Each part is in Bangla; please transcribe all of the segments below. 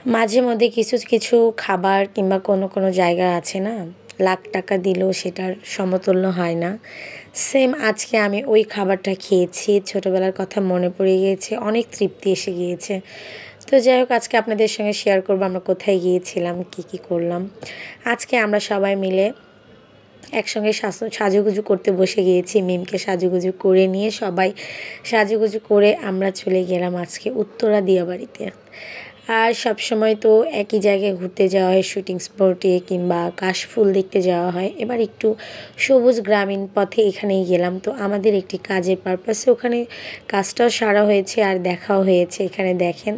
মাঝে মধ্যে কিছু কিছু খাবার কিংবা কোনো জায়গা আছে না, লাখ টাকা দিলেও সেটার সমতুল্য হয় না। সেম আজকে আমি ওই খাবারটা খেয়েছি, ছোটোবেলার কথা মনে পড়ে গিয়েছে, অনেক তৃপ্তি এসে গিয়েছে। তো যাই হোক, আজকে আপনাদের সঙ্গে শেয়ার করবো আমরা কোথায় গিয়েছিলাম, কি করলাম। আজকে আমরা সবাই মিলে একসঙ্গে সাজুগুজু করতে বসে গিয়েছি। মিমকে সাজুগুজু করে নিয়ে সবাই সাজুগুজু করে আমরা চলে গেলাম আজকে উত্তরা দিয়াবাড়িতে। আর সবসময় তো একই জায়গায় ঘুরতে যাওয়া হয়, শুটিং স্পটে কিংবা কাশফুল দেখতে যাওয়া হয়। এবার একটু সবুজ গ্রামীণ পথে এখানেই গেলাম। তো আমাদের একটি কাজের পারপাসে ওখানে কাজটাও সারা হয়েছে আর দেখাও হয়েছে। এখানে দেখেন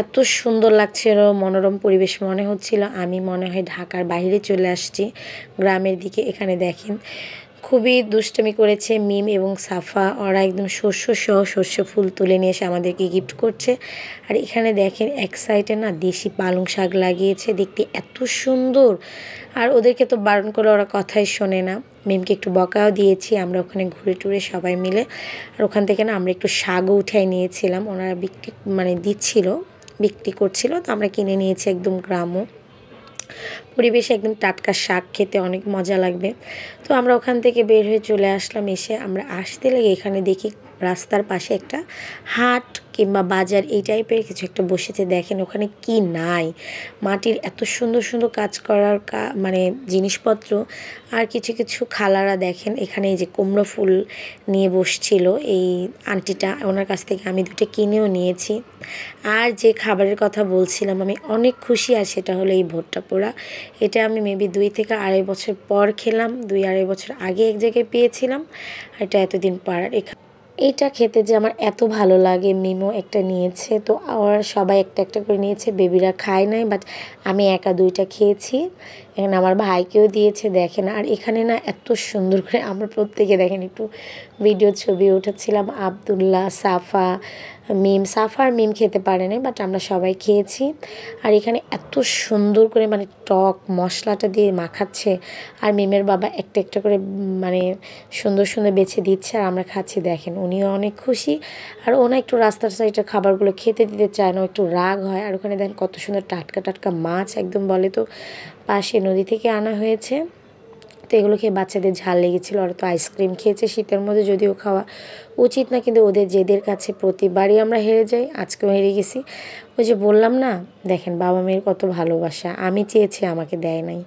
এত সুন্দর লাগছিল, মনোরম পরিবেশ, মনে হচ্ছিল আমি মনে হয় ঢাকার বাইরে চলে আসছি, গ্রামের দিকে। এখানে দেখেন খুবই দুষ্টুমি করেছে মিম এবং সাফা, ওরা একদম শস্য ফুল তুলে নিয়ে এসে আমাদেরকে গিফট করছে। আর এখানে দেখেন এক সাইডে না দেশি পালং শাক লাগিয়েছে, দেখতে এত সুন্দর। আর ওদেরকে তো বারণ করে ওরা কথাই শোনে না। মিমকে একটু বকাও দিয়েছি আমরা ওখানে ঘুরে টুরে সবাই মিলে। আর ওখান থেকে না আমরা একটু শাকও উঠাই নিয়েছিলাম, ওনারা বিক্রি করছিল, তো আমরা কিনে নিয়েছি। একদম গ্রাম্য পরিবেশে একদম টাটকা শাক খেতে অনেক মজা লাগবে। তো আমরা ওখান থেকে বের হয়ে চলে আসলাম। এসে আমরা আসতে লেগে এখানে দেখি রাস্তার পাশে একটা হাট কিংবা বাজার এই টাইপের কিছু একটা বসেছে। দেখেন ওখানে কি নাই, মাটির এত সুন্দর সুন্দর কাজ করার মানে জিনিসপত্র। আর কিছু কিছু খালারা দেখেন এখানে এই যে কুমড়ো ফুল নিয়ে বসছিল এই আন্টিটা, ওনার কাছ থেকে আমি দুটো কিনেও নিয়েছি। আর যে খাবারের কথা বলছিলাম আমি অনেক খুশি, আর সেটা হলো এই ভুট্টা পোড়া। এটা আমি মেবি 2 থেকে 2.5 বছর পর খেলাম, 2-2.5 বছর আগে এক জায়গায় পেয়েছিলাম, এটা এতদিন পর। আর এইটা খেতে যে আমার এত ভালো লাগে। মিমো একটা নিয়েছে, তো ওরা সবাই একটা একটা করে নিয়েছে, বেবিরা খায় নাই, বাট আমি একা 2টা খেয়েছি। এখানে আমার ভাইকেও দিয়েছে দেখেন। আর এখানে না এত সুন্দর করে আমরা প্রত্যেকে দেখেন একটু ভিডিও ছবি উঠাচ্ছিলাম। আবদুল্লাহ, সাফা, সাফা আর মিম খেতে পারে না, বাট আমরা সবাই খেয়েছি। আর এখানে এত সুন্দর করে মানে টক মশলাটা দিয়ে মাখাচ্ছে, আর মিমের বাবা একটা একটা করে মানে সুন্দর সুন্দর বেছে দিচ্ছে, আর আমরা খাচ্ছি। দেখেন উনিও অনেক খুশি। আর ওনা একটু রাস্তার সাইডের খাবারগুলো খেতে দিতে চায় না, একটু রাগ হয়। আর ওখানে দেখেন কত সুন্দর টাটকা টাটকা মাছ, একদম বলে তো পাশে নদী থেকে আনা হয়েছে। তো এগুলো খেয়ে বাচ্চাদের ঝাল লেগেছিলো। ওরা তো আইসক্রিম খেয়েছে শীতের মধ্যে, যদিও খাওয়া উচিত না, কিন্তু ওদের জেদের কাছে প্রতিবারই আমরা হেরে যাই, আজকেও হেরে গেছি। ওই যে বললাম না, দেখেন বাবা মেয়ের কত ভালোবাসা, আমি চেয়েছি আমাকে দেয় নাই।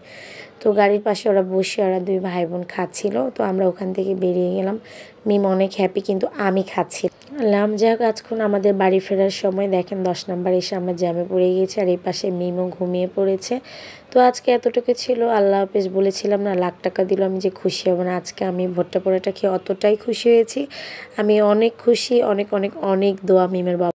তো গাড়ির পাশে ওরা বসে, ওরা 2 ভাই বোন খাচ্ছিল, তো আমরা ওখান থেকে বেরিয়ে গেলাম। মিম অনেক হ্যাপি, কিন্তু আমি খাচ্ছি যাই হোক, আজক্ষণ আমাদের বাড়ি ফেরার সময় দেখেন 10 নাম্বার এসে আমরা জ্যামে পড়ে গিয়েছি, আর এই পাশে মিমও ঘুমিয়ে পড়েছে। তো আজকে এতটুকু ছিল। আল্লাহ হাফেজ। বলেছিলাম না লাখ টাকা দিল আমি যে খুশি হব না, আজকে আমি ভুট্টা পোড়াটা খেয়ে অতটাই খুশি হয়েছি। আমি অনেক খুশি, অনেক অনেক অনেক দোয়া মিমের বাবা।